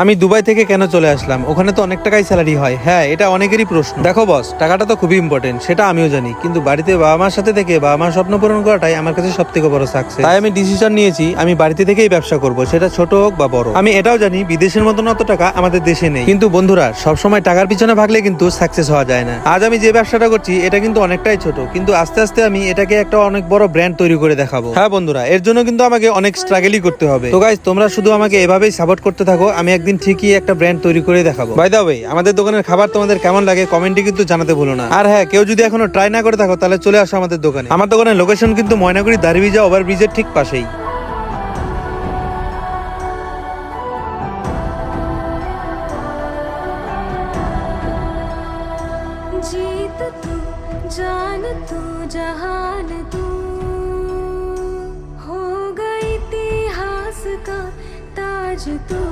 আমি দুবাই থেকে কেন চলে আসলাম? ওখানে তো অনেক টাকাই স্যালারি হয়। হ্যাঁ, এটা অনেকেরই প্রশ্ন। দেখো বস, টাকাটা তো খুবই ইম্পর্টেন্ট, সেটা আমিও জানি, কিন্তু বাড়িতে বাবা মার সাথে থেকে বাবা মার স্বপ্ন পূরণ করাটাই আমার কাছে সব থেকে বড় সাকসেস। তাই আমি ডিসিশন নিয়েছি আমি বাড়িতে থেকেই ব্যবসা করব, সেটা ছোট হোক বা বড়। আমি এটাও জানি বিদেশের মতন অত টাকা আমাদের দেশে নেই, কিন্তু বন্ধুরা সবসময় টাকার পিছনে ভাগলে কিন্তু সাকসেস হওয়া যায় না। আজ আমি যে ব্যবসাটা করছি এটা কিন্তু অনেকটাই ছোট, কিন্তু আস্তে আস্তে আমি এটাকে একটা অনেক বড় ব্র্যান্ড তৈরি করে দেখাবো। হ্যাঁ বন্ধুরা, এর জন্য কিন্তু আমাকে অনেক স্ট্রাগলই করতে হবে। তো গাইস, তোমরা শুধু আমাকে এভাবেই সাপোর্ট করতে থাকো, আমি একদিন ঠিকই একটা ব্র্যান্ড তৈরি করে দেখাবো। বাই দ্য ওয়ে, আমাদের দোকানের খাবার তোমাদের কেমন লাগে কমেন্টে কিন্তু জানাতে ভুলো না। আর হ্যাঁ, কেউ যদি এখনো ট্রাই না করে থাকো তাহলে চলে আসো আমাদের দোকানে। আমার দোকানের লোকেশন কিন্তু ময়নাগুড়ি দাড়িভিজা ওভারব্রিজের ঠিক পাশেই। जीत तू जान तू जहान तू हो गई इतिहास का ताज तू।